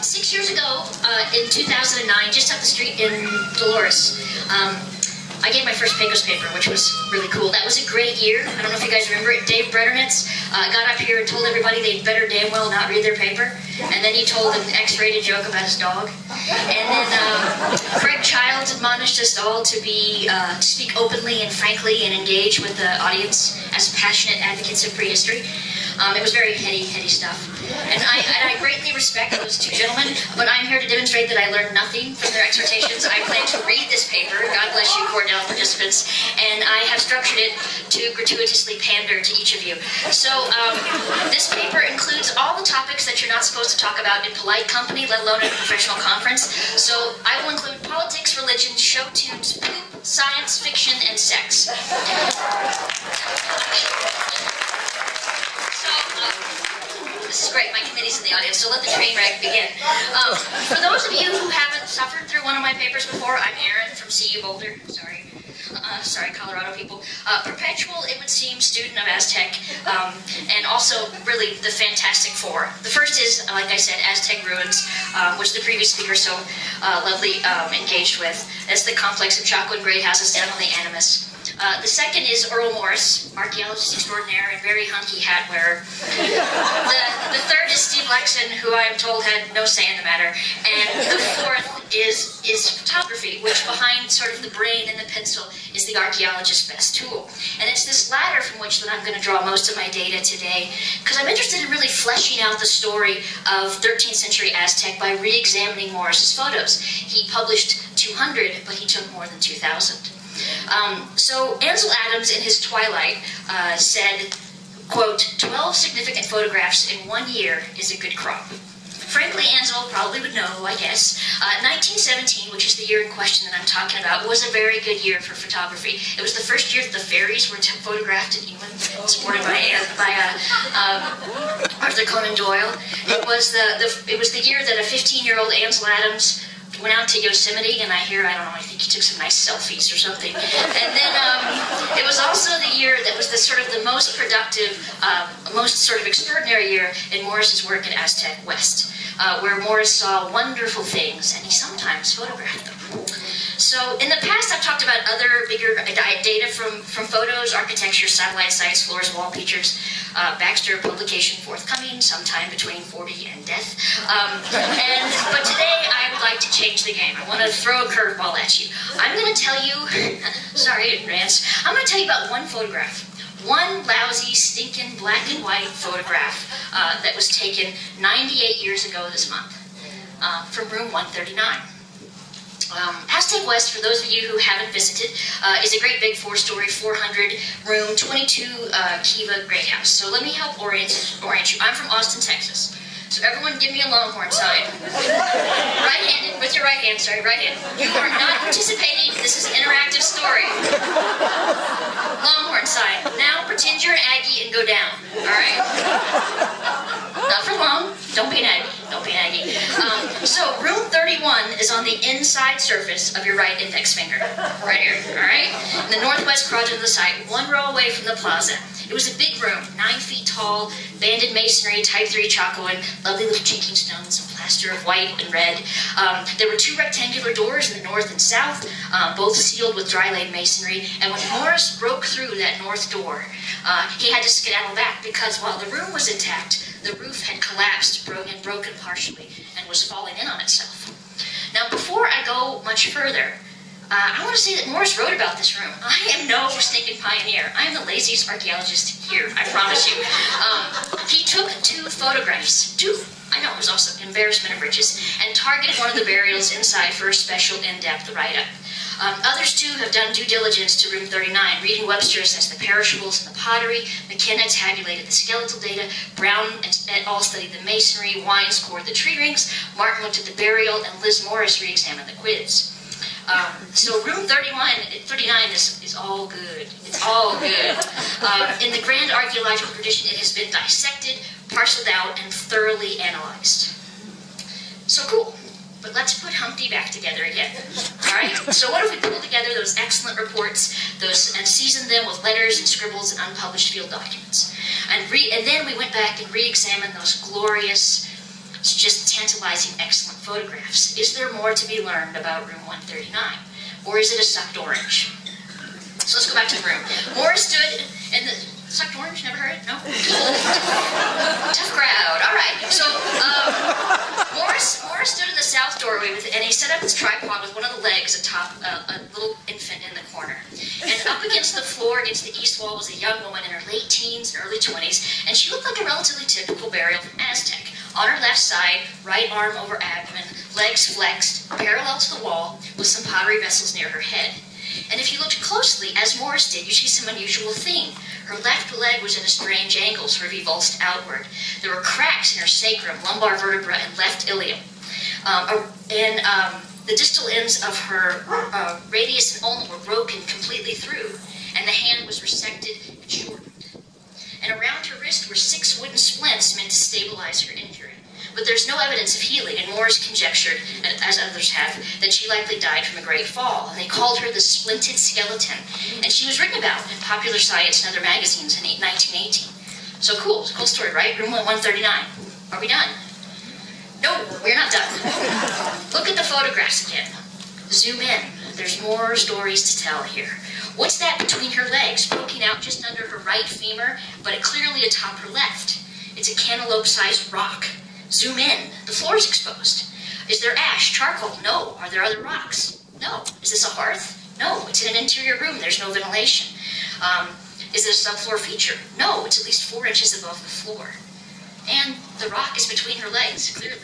6 years ago, in 2009, just up the street in Dolores, I gave my first Pecos paper, which was really cool. That was a great year. I don't know if you guys remember it. Dave Bredernitz got up here and told everybody they'd better damn well not read their paper. And then he told an X-rated joke about his dog. And then Fred Childs admonished us all to speak openly and frankly and engage with the audience as passionate advocates of prehistory. It was very heady stuff. And I greatly respect those two gentlemen, but I'm here to demonstrate that I learned nothing from their exhortations. I plan to read this paper, God bless you Cornell participants, and I have structured it to gratuitously pander to each of you. So this paper includes all the topics that you're not supposed to talk about in polite company, let alone at a professional conference. So I will include politics, religion, show tunes, poop, science, fiction, and sex. This is great. My committee's in the audience, so let the train wreck begin. For those of you who haven't suffered through one of my papers before, I'm Erin from CU Boulder. Sorry, Colorado people. Perpetual, it would seem, student of Aztec, and also really the Fantastic Four. The first is, like I said, Aztec ruins, which the previous speaker so lovely engaged with. That's the complex of Chaco and great houses down on the Animus. The second is Earl Morris, archaeologist extraordinaire and very hunky hat wearer. The third is Steve Lexon, who I am told had no say in the matter. And the fourth is photography, which behind sort of the brain and the pencil is the archaeologist's best tool. And it's this latter from which that I'm going to draw most of my data today, because I'm interested in really fleshing out the story of 13th century Aztec by re-examining Morris's photos. He published 200, but he took more than 2,000. So Ansel Adams in his Twilight said, quote, 12 significant photographs in 1 year is a good crop. Frankly, Ansel probably would know, I guess. 1917, which is the year in question that I'm talking about, was a very good year for photography. It was the first year that the fairies were photographed in England, supported by Arthur Conan Doyle. It was the year that a 15-year-old Ansel Adams went out to Yosemite, and I think he took some nice selfies or something. And then it was also the year that was the most productive, most sort of extraordinary year in Morris's work at Aztec West, where Morris saw wonderful things, and he sometimes photographed them. So in the past, I've talked about other bigger data from photos, architecture, satellite sites, floors, wall features, Baxter publication forthcoming sometime between 40 and death. But today, I would like to change the game. I want to throw a curveball at you. I'm going to tell you, sorry in advance, I'm going to tell you about one photograph. One lousy, stinking black and white photograph that was taken 98 years ago this month from room 139. Aztec West, for those of you who haven't visited, is a great big 4-story, 400-room, 22 Kiva great house. So let me help orient you. I'm from Austin, Texas. So everyone give me a Longhorn sign. Right-handed, with your right hand, sorry, right hand. You are not participating, this is an interactive story. Longhorn sign. Now pretend you're an Aggie and go down, all right? Not for long, don't be an Aggie, don't be an Aggie. So room 31 is on the inside surface of your right index finger, right here, all right? In the northwest quadrant of the site, one row away from the plaza. It was a big room, 9 feet tall, banded masonry, type 3 Chaco, and lovely little chinking stones, and plaster of white and red. There were 2 rectangular doors in the north and south, both sealed with dry-laid masonry, and when Morris broke through that north door, he had to skedaddle back because while the room was intact, the roof had collapsed, broken partially, and was falling in on itself. Now, before I go much further, I want to say that Morris wrote about this room. I am no stinking pioneer. I am the laziest archaeologist here, I promise you. He took 2 photographs, 2. I know, it was also an embarrassment of riches, and targeted one of the burials inside for a special in-depth write-up. Others, too, have done due diligence to room 39. Reading Webster assessed the perishables and the pottery. McKenna tabulated the skeletal data. Brown et al. Studied the masonry. Wines scored the tree rings. Martin looked at the burial, and Liz Morris re-examined the quiz. So room 39 is all good. It's all good. In the grand archaeological tradition, it has been dissected, parceled out, and thoroughly analyzed. So cool. But let's put Humpty back together again. All right? So what if we pull together those excellent reports, and seasoned them with letters and scribbles and unpublished field documents? And then we went back and re-examined those glorious It's just tantalizing, excellent photographs. Is there more to be learned about room 139? Or is it a sucked orange? So let's go back to the room. Morris stood in the... Sucked orange? Never heard it? No? Tough crowd. All right. So Morris stood in the south doorway and he set up his tripod with one of the legs atop a little infant in the corner. And up against the floor, against the east wall, was a young woman in her late teens and early 20s, and she looked like a relatively typical burial from Aztec. On her left side, right arm over abdomen, legs flexed, parallel to the wall, with some pottery vessels near her head. And if you looked closely, as Morris did, you see some unusual theme. Her left leg was in a strange angle, sort of avulsed outward. There were cracks in her sacrum, lumbar vertebra, and left ilium. The distal ends of her radius and ulna were broken completely through, and the hand was resected and shortened. And around her wrist were 6 wooden splints meant to stabilize her injury. But there's no evidence of healing, and Morris conjectured, as others have, that she likely died from a great fall. And they called her the splinted skeleton. And she was written about in Popular Science and other magazines in 1918. So cool story, right? Room 139. Are we done? No, we're not done. Look at the photographs again. Zoom in. There's more stories to tell here. What's that between her legs, poking out just under her right femur, but clearly atop her left? It's a cantaloupe-sized rock. Zoom in. The floor is exposed. Is there ash, charcoal? No. Are there other rocks? No. Is this a hearth? No. It's in an interior room. There's no ventilation. Is it a subfloor feature? No. It's at least 4 inches above the floor. And the rock is between her legs, clearly.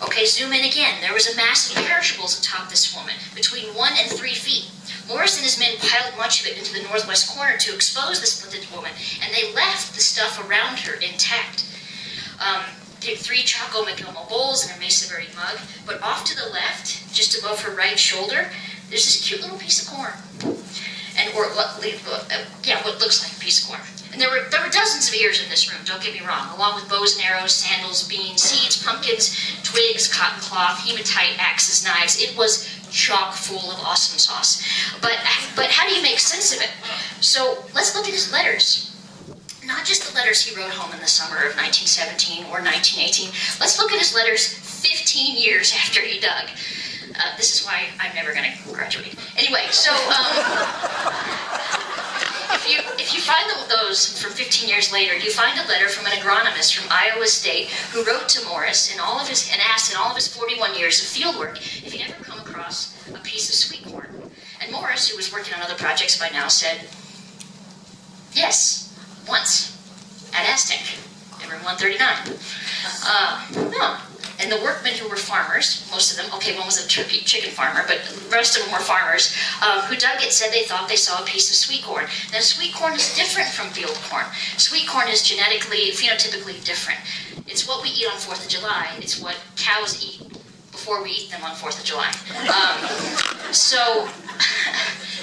Okay, zoom in again. There was a mass of perishables atop this woman, between 1 and 3 feet. Morris and his men piled much of it into the northwest corner to expose the splinted woman, and they left the stuff around her intact. 3 Chaco Macomo bowls and a Mesa Verde mug, but off to the left, just above her right shoulder, there's this cute little piece of corn. What looks like a piece of corn. And there were dozens of ears in this room, don't get me wrong, along with bows and arrows, sandals, beans, seeds, pumpkins, twigs, cotton cloth, hematite, axes, knives. It was chock full of awesome sauce. But how do you make sense of it? So let's look at his letters. Not just the letters he wrote home in the summer of 1917 or 1918. Let's look at his letters 15 years after he dug. This is why I'm never going to graduate. Anyway, so if you find those from 15 years later, you find a letter from an agronomist from Iowa State who wrote to Morris and asked in all of his 41 years of field work if he'd ever come across a piece of sweet corn. And Morris, who was working on other projects by now, said, yes, once, at Aztec, in room 139. No. And the workmen who were farmers, most of them, okay, one was a chicken farmer, but the rest of them were farmers, who dug it said they thought they saw a piece of sweet corn. Now, sweet corn is different from field corn. Sweet corn is phenotypically different. It's what we eat on 4th of July. It's what cows eat before we eat them on 4th of July.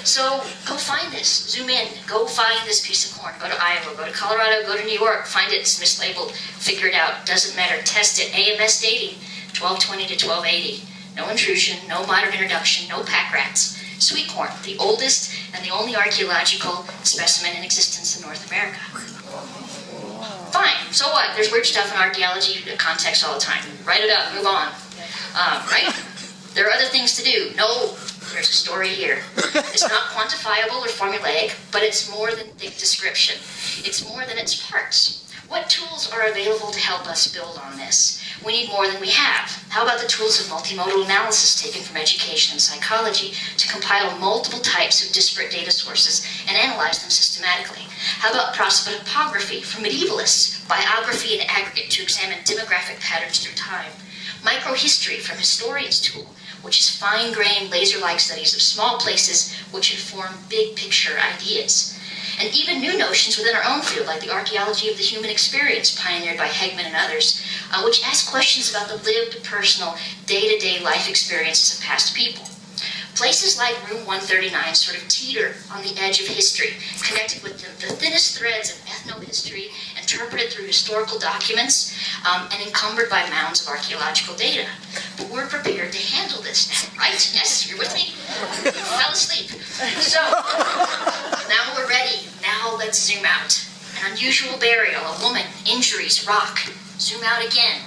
So go find this. Zoom in. Go find this piece of corn. Go to Iowa. Go to Colorado. Go to New York. Find it. It's mislabeled. Figure it out. Doesn't matter. Test it. AMS dating. 1220 to 1280. No intrusion. No modern introduction. No pack rats. Sweet corn. The oldest and the only archaeological specimen in existence in North America. Fine. So what? There's weird stuff in archaeology context all the time. Write it up. Move on. Right? There are other things to do. No. There's a story here. It's not quantifiable or formulaic, but it's more than thick description. It's more than its parts. What tools are available to help us build on this? We need more than we have. How about the tools of multimodal analysis taken from education and psychology to compile multiple types of disparate data sources and analyze them systematically? How about prosopopography from medievalists, biography in aggregate to examine demographic patterns through time? Microhistory from historians' tool, which is fine-grained, laser-like studies of small places which inform big-picture ideas. And even new notions within our own field, like the archaeology of the human experience, pioneered by Hegman and others, which ask questions about the lived, personal, day-to-day life experiences of past people. Places like room 139 sort of teeter on the edge of history, connected with the thinnest threads of ethnohistory, interpreted through historical documents, and encumbered by mounds of archaeological data. But we're prepared to handle this now, right? Yes, you're with me? You fell asleep. So, now we're ready. Now let's zoom out. An unusual burial, a woman, injuries, rock. Zoom out again.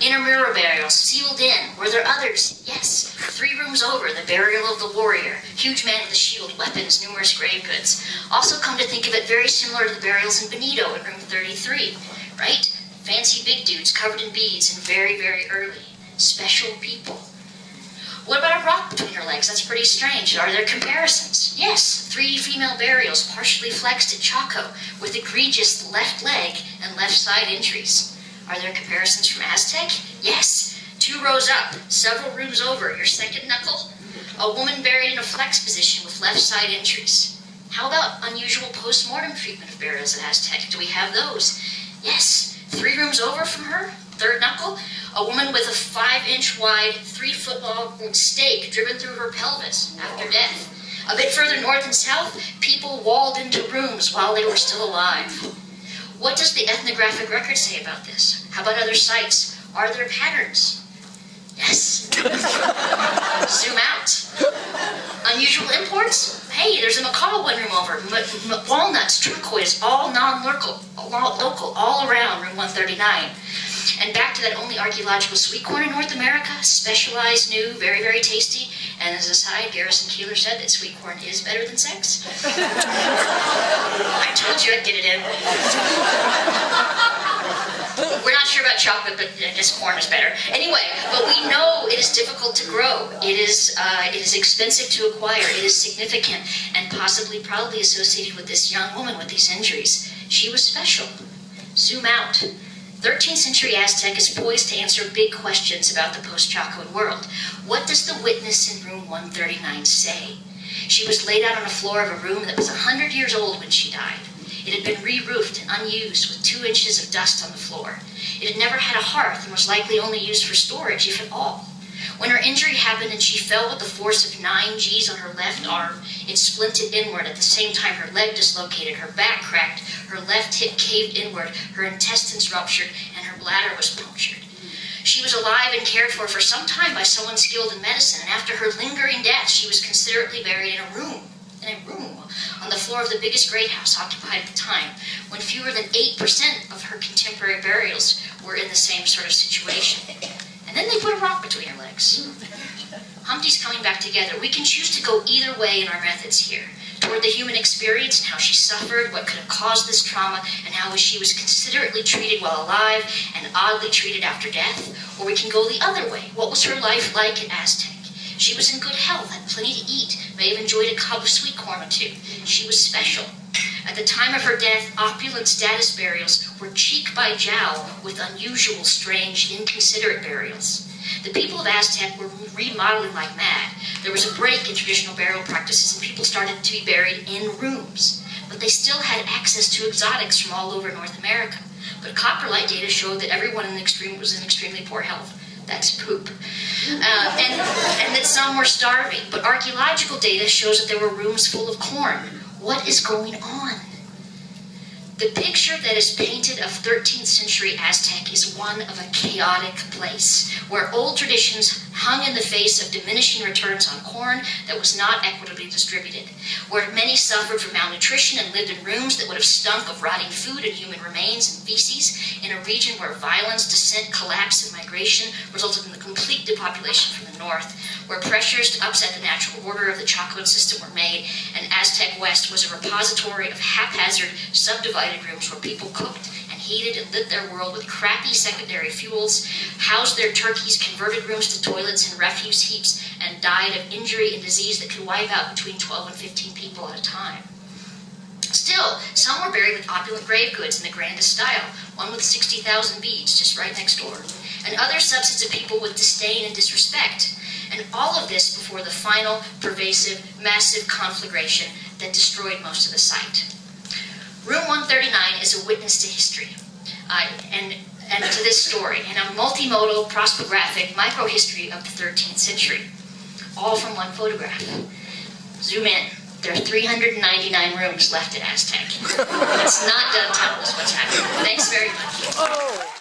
Intramural burials, sealed in. Were there others? Yes. 3 rooms over, the burial of the warrior. Huge man with a shield, weapons, numerous grave goods. Also, come to think of it, very similar to the burials in Benito in room 33, right? Fancy big dudes covered in beads and very, very early. Special people. What about a rock between her legs? That's pretty strange. Are there comparisons? Yes, 3 female burials partially flexed at Chaco with egregious left leg and left side injuries. Are there comparisons from Aztec? Yes, 2 rows up, several rooms over, your second knuckle. A woman buried in a flex position with left side injuries. How about unusual post-mortem treatment of burials at Aztec? Do we have those? Yes, 3 rooms over from her, third knuckle, a woman with a 5-inch wide, 3-foot long stake driven through her pelvis after death. A bit further north and south, people walled into rooms while they were still alive. What does the ethnographic record say about this? How about other sites? Are there patterns? Yes. Zoom out. Unusual imports? Hey, there's a macaw one room over. Walnuts, turquoise, all non-local, all around room 139. And back to that only archaeological sweet corn in North America, specialized, new, very, very tasty. And as a side, Garrison Keillor said that sweet corn is better than sex. I told you I'd get it in. We're not sure about chocolate, but I guess corn is better. Anyway, but we know it is difficult to grow. It is expensive to acquire. It is significant and probably associated with this young woman with these injuries. She was special. Zoom out. 13th century Aztec is poised to answer big questions about the post-Chacoan world. What does the witness in room 139 say? She was laid out on the floor of a room that was 100 years old when she died. It had been re-roofed and unused with 2 inches of dust on the floor. It had never had a hearth and was likely only used for storage, if at all. When her injury happened and she fell with the force of 9 G's on her left arm, it splinted inward. At the same time, her leg dislocated, her back cracked, her left hip caved inward, her intestines ruptured, and her bladder was punctured. She was alive and cared for some time by someone skilled in medicine, and after her lingering death, she was considerately buried in a room, on the floor of the biggest great house occupied at the time, when fewer than 8% of her contemporary burials were in the same sort of situation. And then they put a rock between her legs. Humpty's coming back together. We can choose to go either way in our methods here, toward the human experience and how she suffered, what could have caused this trauma, and how she was considerately treated while alive and oddly treated after death. Or we can go the other way. What was her life like at Aztec? She was in good health, had plenty to eat, may have enjoyed a cob of sweet corn or 2. She was special. At the time of her death, opulent status burials were cheek by jowl with unusual, strange, inconsiderate burials. The people of Aztec were remodeling like mad. There was a break in traditional burial practices and people started to be buried in rooms. But they still had access to exotics from all over North America. But coprolite data showed that everyone was in extremely poor health. That's poop. And that some were starving. But archaeological data shows that there were rooms full of corn. What is going on? The picture that is painted of 13th century Aztec is one of a chaotic place, where old traditions hung in the face of diminishing returns on corn that was not equitably distributed, where many suffered from malnutrition and lived in rooms that would have stunk of rotting food and human remains and feces, in a region where violence, dissent, collapse, and migration resulted in the complete depopulation from the north, where pressures to upset the natural order of the Chacoan system were made, and Aztec West was a repository of haphazard, subdivided rooms where people cooked and heated and lit their world with crappy secondary fuels, housed their turkeys, converted rooms to toilets and refuse heaps, and died of injury and disease that could wipe out between 12 and 15 people at a time. Still, some were buried with opulent grave goods in the grandest style, one with 60,000 beads just right next door, and other subsets of people with disdain and disrespect. And all of this before the final, pervasive, massive conflagration that destroyed most of the site. Room 139 is a witness to history and to this story, and a multimodal, prosopographic microhistory of the 13th century, all from one photograph. Zoom in. There are 399 rooms left at Aztec. It's not done telling us what's happening. Thanks very much.